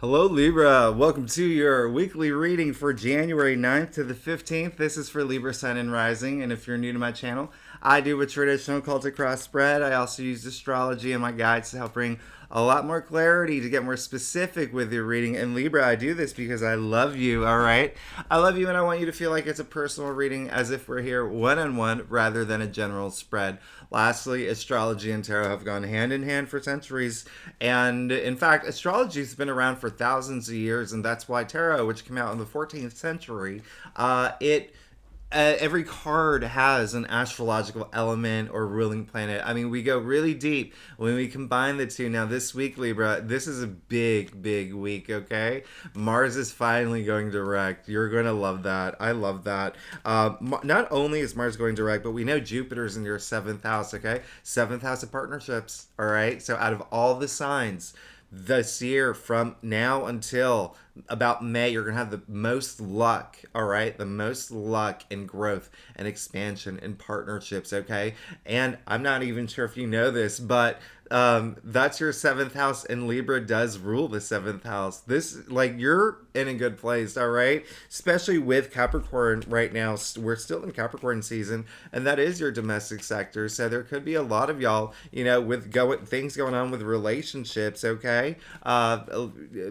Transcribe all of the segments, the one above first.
Hello, Libra. Welcome to your weekly reading for January 9th to the 15th. This is for Libra Sun and Rising. And if you're new to my channel, I do a traditional Celtic cross spread. I also use astrology and my guides to help bring a lot more clarity, to get more specific with your reading. And Libra, I do this because I love you, all right? I love you and I want you to feel like it's a personal reading, as if we're here one-on-one rather than a general spread. Lastly, astrology and tarot have gone hand in hand for centuries. And in fact, astrology has been around for thousands of years, and that's why tarot, which came out in the 14th century, every card has an astrological element or ruling planet. I mean, we go really deep when we combine the two. Now, this week, Libra, this is a big, big week, okay? Mars is finally going direct. You're going to love that. I love that. Not only is Mars going direct, but we know Jupiter's in your 7th house, okay? 7th house of partnerships, all right? So out of all the signs, this year from now until about May, you're going to have the most luck, all right? The most luck in growth and expansion in partnerships, okay? And I'm not even sure if you know this, but that's your 7th house, and Libra does rule the 7th house. This, like, you're in a good place, all right? Especially with Capricorn right now. We're still in Capricorn season, and that is your domestic sector. So there could be a lot of y'all, with things going on with relationships, okay?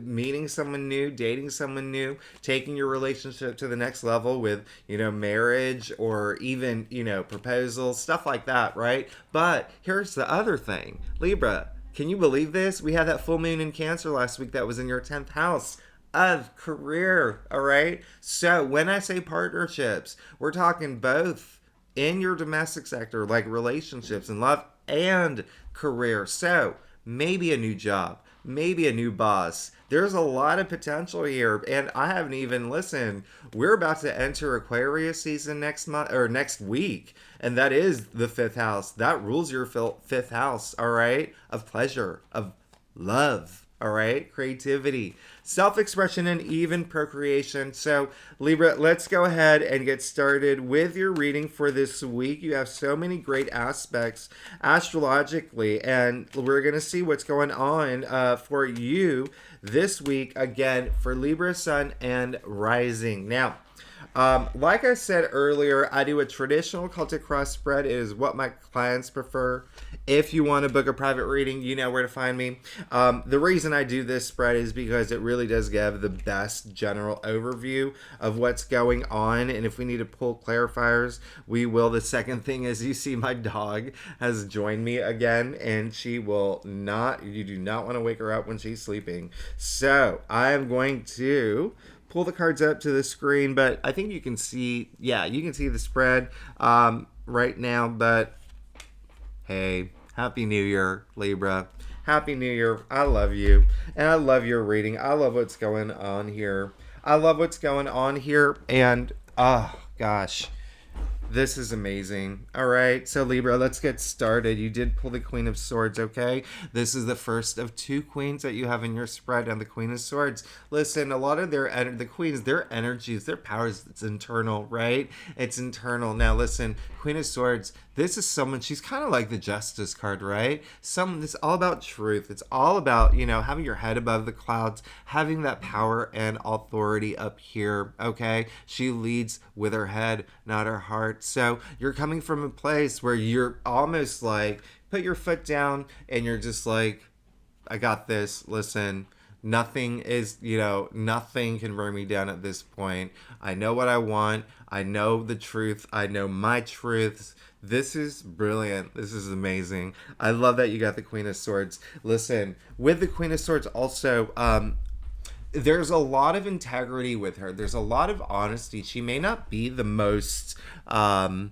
Meeting someone new, dating someone new, taking your relationship to the next level with, marriage or even, proposals, stuff like that, right? But here's the other thing. Libra, can you believe this? We had that full moon in Cancer last week that was in your 10th house of career, all right? So when I say partnerships, we're talking both in your domestic sector, like relationships and love, and career. So maybe a new job, maybe a new boss. There's a lot of potential here, and I haven't even listened. We're about to enter Aquarius season next month or next week, and that is the 5th house. That rules your 5th house, all right? Of pleasure, of love, all right? Creativity, self-expression, and even procreation. So, Libra, let's go ahead and get started with your reading for this week. You have so many great aspects astrologically, and we're going to see what's going on for you this week, again, for Libra, Sun, and Rising. Now, like I said earlier, I do a traditional Celtic cross spread. It is what my clients prefer. If you want to book a private reading, you know where to find me. The reason I do this spread is because it really does give the best general overview of what's going on. And if we need to pull clarifiers, we will. The second thing is, you see my dog has joined me again, and she will not, you do not want to wake her up when she's sleeping. So I am going to pull the cards up to the screen, but I think you can see, you can see the spread right now. But hey, Happy New Year, Libra. Happy New Year. I love you, and I love your reading. I love what's going on here. And oh gosh, this is amazing. All right, so Libra, let's get started. You did pull the Queen of Swords, okay? This is the first of 2 queens that you have in your spread, and the Queen of Swords. Listen, a lot of the queens, their energies, their powers, it's internal, right? It's internal. Now, listen, Queen of Swords, this is someone, she's kind of like the Justice card, right? It's all about truth. It's all about, having your head above the clouds, having that power and authority up here, okay? She leads with her head, not her heart. So you're coming from a place where you're almost like, put your foot down and you're just like, I got this. Listen, nothing can bring me down at this point. I know what I want. I know the truth. I know my truths. This is brilliant. This is amazing. I love that you got the Queen of Swords. Listen, with the Queen of Swords also, there's a lot of integrity with her. There's a lot of honesty. She may not be the most, I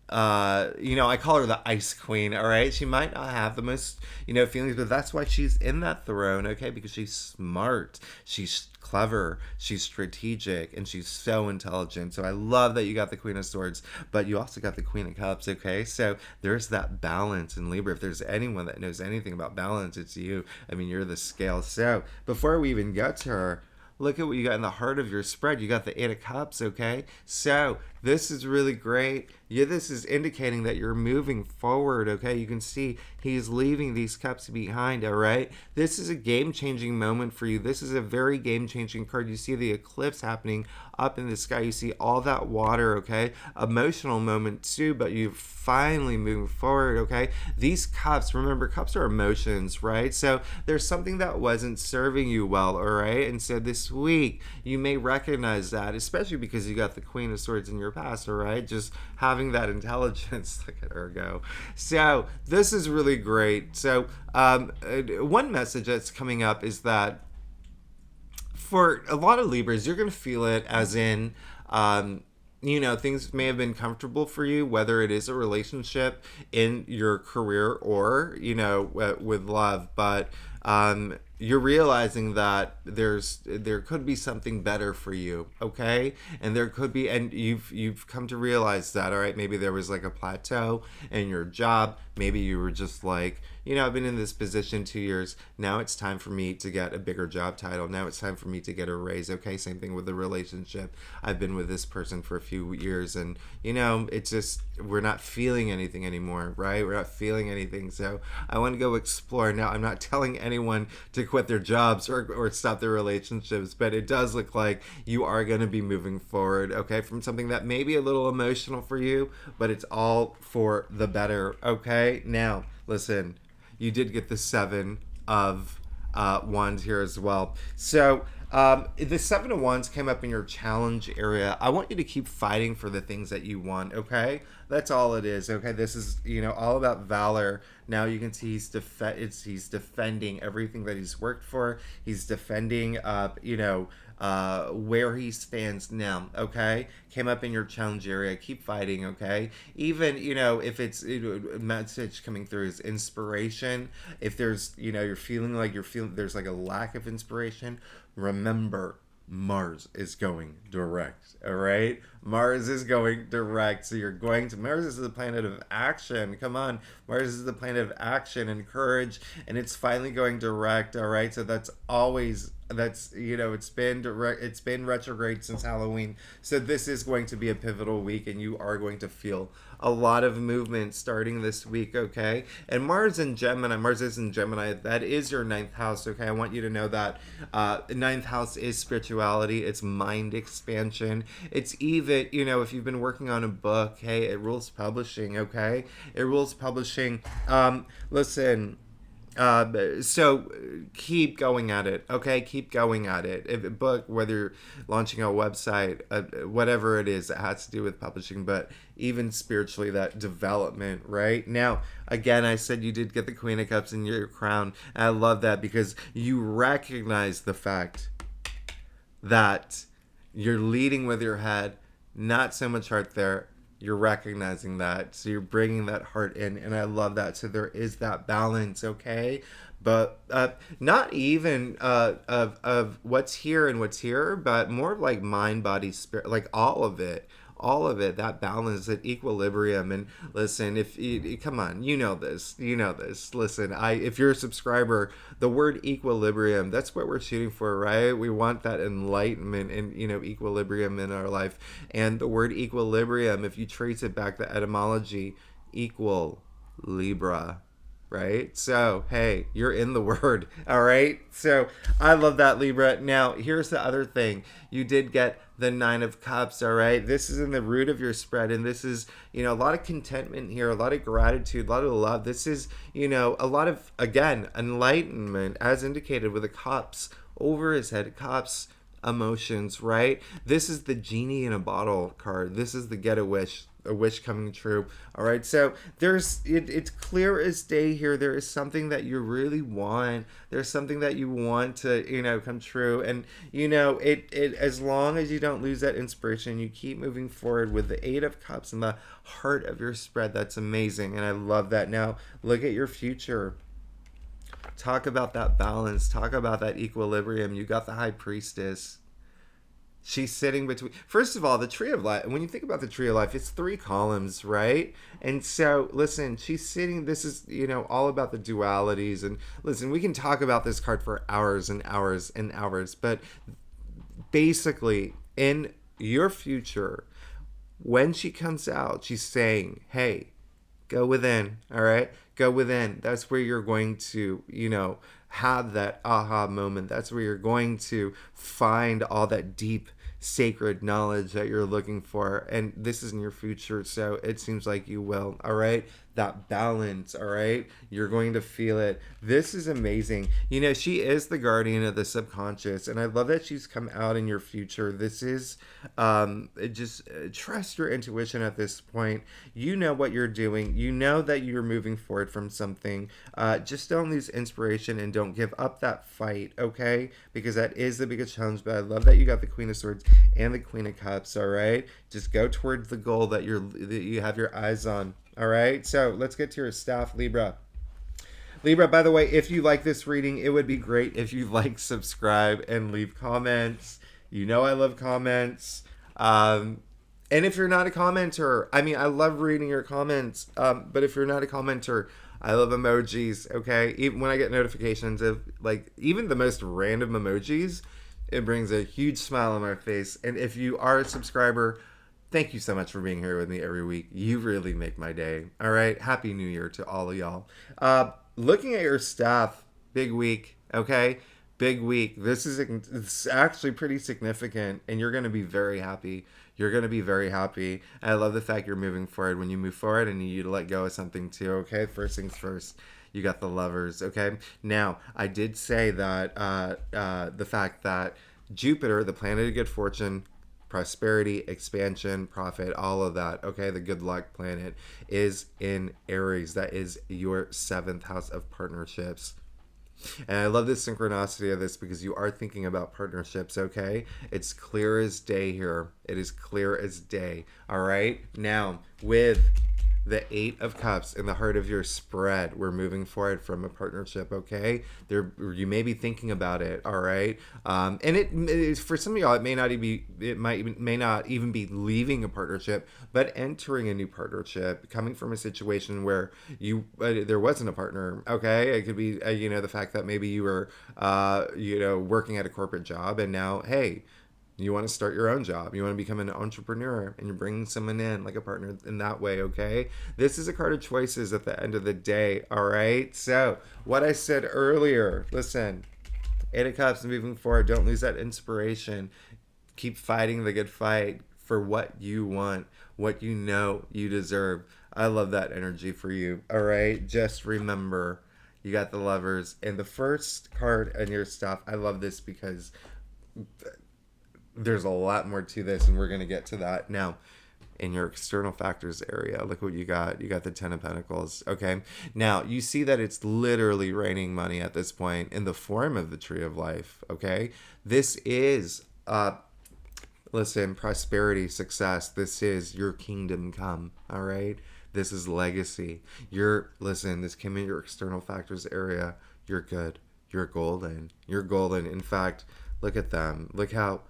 call her the Ice Queen, all right? She might not have the most, feelings, but that's why she's in that throne, okay? Because she's smart, she's clever, she's strategic, and she's so intelligent. So I love that you got the Queen of Swords, but you also got the Queen of Cups, okay? So there's that balance in Libra. If there's anyone that knows anything about balance, it's you. I mean, you're the scale. So before we even get to her, look at what you got in the heart of your spread. You got the 8 of Cups, okay? So this is really great. Yeah, this is indicating that you're moving forward, okay? You can see he's leaving these cups behind, all right? This is a game-changing moment for you. This is a very game-changing card. You see the eclipse happening up in the sky. You see all that water, okay? Emotional moment too, but you finally moving forward, okay? These cups, remember, cups are emotions, right? So there's something that wasn't serving you well, all right? And so this week, you may recognize that, especially because you got the Queen of Swords in your past, all right? Just having that intelligence. Look at her go. So this is really great. So one message that's coming up is that for a lot of Libras, you're going to feel it as in, things may have been comfortable for you, whether it is a relationship in your career or, with love. But you're realizing that there could be something better for you, okay? And there could be, and you've come to realize that, all right? Maybe there was like a plateau in your job. Maybe you were just like, I've been in this position 2 years. Now it's time for me to get a bigger job title. Now it's time for me to get a raise. Okay, same thing with the relationship. I've been with this person for a few years, and it's just we're not feeling anything anymore, right? We're not feeling anything. So I want to go explore. Now I'm not telling anyone to quit their jobs or stop their relationships, but it does look like you are going to be moving forward, okay, from something that may be a little emotional for you, but it's all for the better, okay? Now, listen, you did get the Seven of Wands here as well. So the Seven of Wands came up in your challenge area. I want you to keep fighting for the things that you want, okay? That's all it is, okay? This is, all about valor. Now you can see he's defending everything that he's worked for. He's defending, where he stands now, okay? Came up in your challenge area. Keep fighting, okay? Even, if it's a message coming through is inspiration. If there's, you're feeling there's like a lack of inspiration, remember, Mars is going direct, all right? Mars is going direct. So Mars is the planet of action. Come on. Mars is the planet of action and courage, and it's finally going direct, all right? So it's been retrograde since Halloween. So this is going to be a pivotal week, and you are going to feel a lot of movement starting this week, okay? And Mars is in Gemini. That is your ninth house, okay? I want you to know that ninth house is spirituality. It's mind expansion. It's even, if you've been working on a book, hey, it rules publishing, okay? It rules publishing. Listen, so keep going at it, okay? Keep going at it. If a book, whether you're launching a website, whatever it is that has to do with publishing, but even spiritually, that development, right? Now, again, I said you did get the Queen of Cups in your crown. And I love that because you recognize the fact that you're leading with your head, not so much heart there. You're recognizing that, so you're bringing that heart in, and I love that. So there is that balance, okay? But not even of what's here and what's here, but more of like mind, body, spirit, like all of it, that balance, that equilibrium. And listen, if you come on, this. Listen, if you're a subscriber, the word equilibrium, that's what we're shooting for, right? We want that enlightenment and equilibrium in our life. And the word equilibrium, if you trace it back, the etymology, equal, Libra, right? So, hey, you're in the word, all right? So, I love that, Libra. Now, here's the other thing. You did get the Nine of Cups, all right? This is in the root of your spread, and this is, a lot of contentment here, a lot of gratitude, a lot of love. This is, a lot of, again, enlightenment, as indicated with the cups over his head, cups, emotions, right? This is the genie in a bottle card. This is the get a wish coming true. All right, so it's clear as day here. There is something that you really want. There's something that you want to come true, and it as long as you don't lose that inspiration, you keep moving forward with the Eight of Cups in the heart of your spread. That's amazing, and I love that. Now look at your future. Talk about that balance. Talk about that equilibrium. You got the High Priestess. She's sitting between, first of all, the Tree of Life. When you think about the Tree of Life, it's 3 columns, right? And so, listen, she's sitting, this is, all about the dualities. And listen, we can talk about this card for hours and hours and hours. But basically, in your future, when she comes out, she's saying, hey, go within, all right? Go within. That's where you're going to, have that aha moment. That's where you're going to find all that deep sacred knowledge that you're looking for. And this is in your future, so it seems like you will, all right? That balance, all right? You're going to feel it. This is amazing. She is the guardian of the subconscious, and I love that she's come out in your future. This is just trust your intuition at this point. You know what you're doing. You know that you're moving forward from something. Just don't lose inspiration and don't give up that fight, okay? Because that is the biggest challenge. But I love that you got the Queen of Swords and the Queen of Cups, all right? Just go towards the goal that you have your eyes on. All right, so let's get to your staff, Libra. Libra, by the way, if you like this reading, it would be great if you like, subscribe, and leave comments. I love comments. And if you're not a commenter, I love reading your comments. But if you're not a commenter, I love emojis, okay? Even when I get notifications of, even the most random emojis, it brings a huge smile on my face. And if you are a subscriber, thank you so much for being here with me every week. You really make my day. All right. Happy New Year to all of y'all. Looking at your staff, big week. Okay. Big week. It's actually pretty significant, and you're going to be very happy. You're going to be very happy. I love the fact you're moving forward. When you move forward, I need you to let go of something too. Okay. First things first. You got the Lovers. Okay. Now, I did say that the fact that Jupiter, the planet of good fortune, prosperity, expansion, profit, all of that, okay, the good luck planet, is in Aries. That is your 7th house of partnerships. And I love the synchronicity of this because you are thinking about partnerships, okay? It's clear as day here. It is clear as day. All right? Now, with the 8 of Cups in the heart of your spread, we're moving forward from a partnership, okay? You may be thinking about it, all right? And it for some of y'all, it may not even be leaving a partnership, but entering a new partnership, coming from a situation where there wasn't a partner, okay? It could be the fact that maybe you were working at a corporate job, and now, hey, you want to start your own job. You want to become an entrepreneur, and you're bringing someone in like a partner in that way, okay? This is a card of choices at the end of the day, all right? So, what I said earlier, listen, 8 of Cups, moving forward. Don't lose that inspiration. Keep fighting the good fight for what you want, what you know you deserve. I love that energy for you, all right? Just remember, you got the Lovers. And the first card in your stuff, I love this because there's a lot more to this, and we're going to get to that. Now, in your external factors area, look what you got. You got the 10 of Pentacles, okay? Now, you see that it's literally raining money at this point in the form of the Tree of Life, okay? This is, listen, prosperity, success. This is your kingdom come, all right? This is legacy. This came in your external factors area. You're good. You're golden. You're golden. In fact, look at them. Look how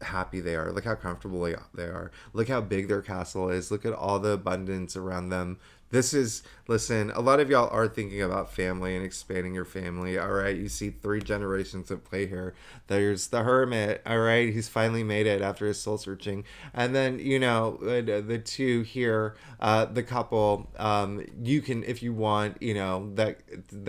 happy they are. Look how comfortable they are. Look how big their castle is. Look at all the abundance around them. Listen, a lot of y'all are thinking about family and expanding your family, all right? You see 3 generations at play here. There's the Hermit, all right? He's finally made it after his soul searching. And then, the 2 here, the couple, you can, if you want, the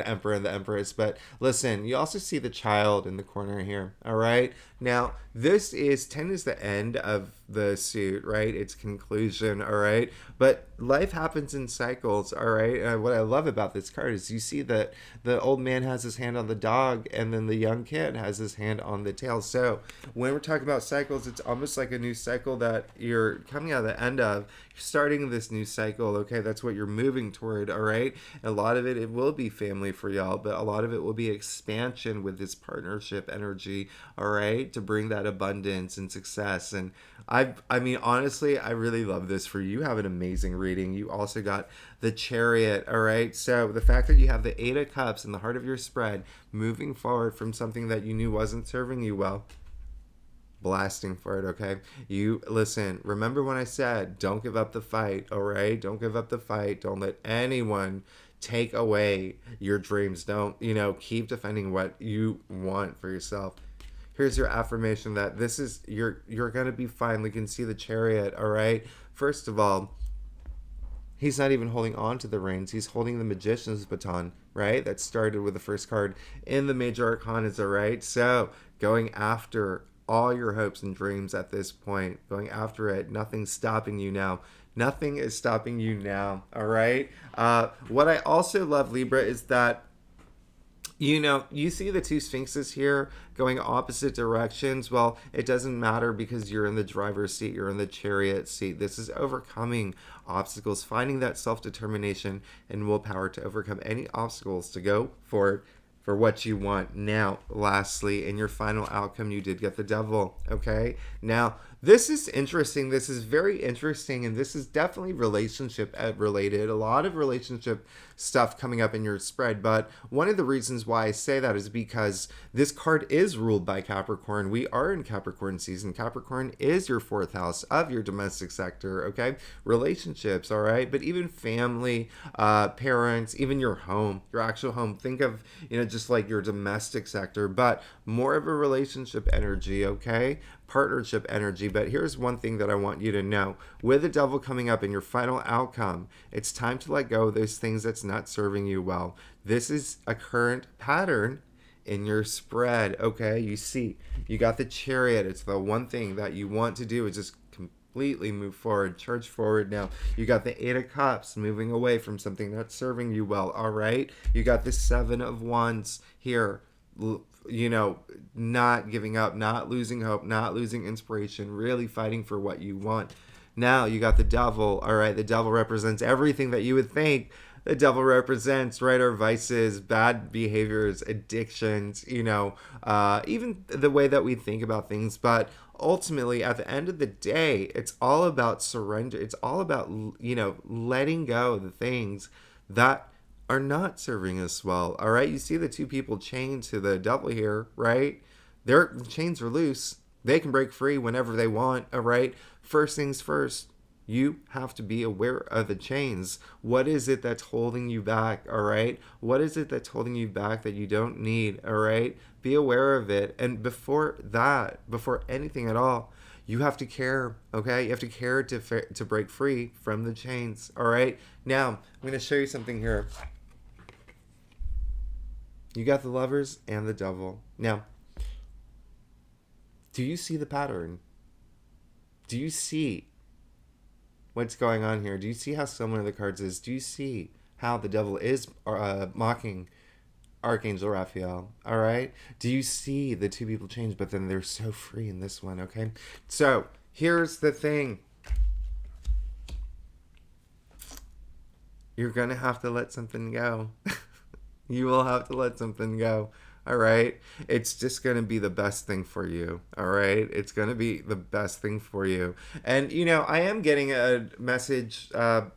Emperor and the Empress. But listen, you also see the child in the corner here, all right? Now, 10 is the end of the suit, right? Its conclusion, all right? But life happens in cycles, all right? What I love about this card is you see that the old man has his hand on the dog, and then the young kid has his hand on the tail. So when we're talking about cycles, it's almost like a new cycle that you're coming out of the end of. You're starting this new cycle, okay? That's what you're moving toward, all right? And a lot of it will be family for y'all, but a lot of it will be expansion with this partnership energy, all right? To bring that abundance and success. And honestly, I really love this for you. You have an amazing reading. You also got the Chariot, all right? So the fact that you have the 8 of Cups in the heart of your spread, moving forward from something that you knew wasn't serving you well, blasting for it, okay? Remember when I said, don't give up the fight, all right? Don't give up the fight. Don't let anyone take away your dreams. Don't, keep defending what you want for yourself. here's your affirmation that this is, you're gonna be fine. We can see the Chariot, all right? First of all, he's not even holding on to the reins. He's holding the Magician's baton, right? That started with the first card in the Major Arcanas, all right? So, going after all your hopes and dreams at this point, going after it. Nothing's stopping you now. Nothing is stopping you now, all right? What I also love, Libra, is that you see the two sphinxes here going opposite directions. Well, it doesn't matter because you're in the driver's seat, you're in the chariot seat. This is overcoming obstacles, finding that self-determination and willpower to overcome any obstacles to go forward for what you want. Now, lastly, in your final outcome, you did get the Devil, okay? Now, this is interesting. This is very interesting, and this is definitely relationship related. A lot of relationship stuff coming up in your spread, but one of the reasons why I say that is because this card is ruled by Capricorn. We are in Capricorn season. Capricorn is your fourth house of your domestic sector, okay? Relationships, all right? But even family, parents, even your home, your actual home. Think of, just like your domestic sector, but more of a relationship energy, okay? Partnership energy. But here's one thing that I want you to know. With the Devil coming up in your final outcome, it's time to let go of those things that's not serving you well. This is a current pattern in your spread, okay? You see, you got the Chariot. It's the one thing that you want to do is just completely move forward, charge forward. Now you got the Eight of Cups, moving away from something that's serving you well, all right? You got the Seven of Wands here, not giving up, not losing hope, not losing inspiration, really fighting for what you want. Now you got the Devil, all right? The Devil represents everything that you would think the Devil represents, right? Our vices, bad behaviors, addictions, even the way that we think about things. But ultimately, at the end of the day, it's all about surrender. It's all about, letting go of the things that are not serving us well, all right? You see the two people chained to the Devil here, right? Their chains are loose. They can break free whenever they want, all right? First things first, you have to be aware of the chains. What is it that's holding you back, all right? What is it that's holding you back that you don't need, all right? Be aware of it. And before anything at all, you have to care, okay? You have to care to break free from the chains, all right? Now, I'm going to show you something here. You got the Lovers and the Devil. Now, do you see the pattern? Do you see what's going on here? Do you see how similar the cards is? Do you see how the Devil is mocking Archangel Raphael? All right? Do you see the two people change, but then they're so free in this one, okay? So, here's the thing. You're going to have to let something go. You will have to let something go. All right? It's just going to be the best thing for you. All right? It's going to be the best thing for you. And, I am getting a message. A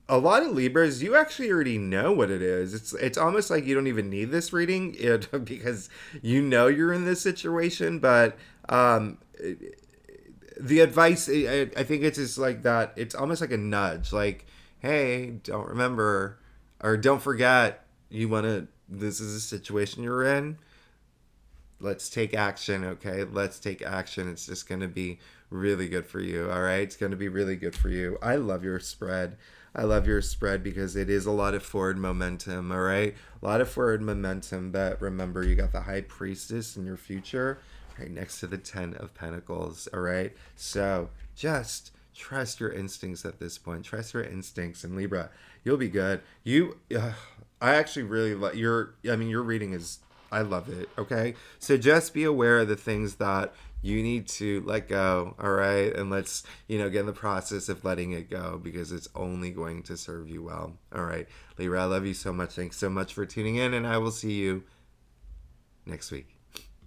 lot of Libras, you actually already know what it is. It's almost like you don't even need this reading because you're in this situation. But the advice, I think it's just like that. It's almost like a nudge. Like, hey, don't remember or don't forget, this is a situation you're in. Let's take action, okay? Let's take action. It's just going to be really good for you, all right? It's going to be really good for you. I love your spread. I love your spread because it is a lot of forward momentum, all right? A lot of forward momentum, but remember, you got the High Priestess in your future right next to the Ten of Pentacles, all right? So just trust your instincts at this point. Trust your instincts. And Libra, you'll be good. I actually really love your reading is, I love it, okay? So just be aware of the things that you need to let go, all right? And let's, get in the process of letting it go because it's only going to serve you well, all right? Libra, I love you so much. Thanks so much for tuning in, and I will see you next week.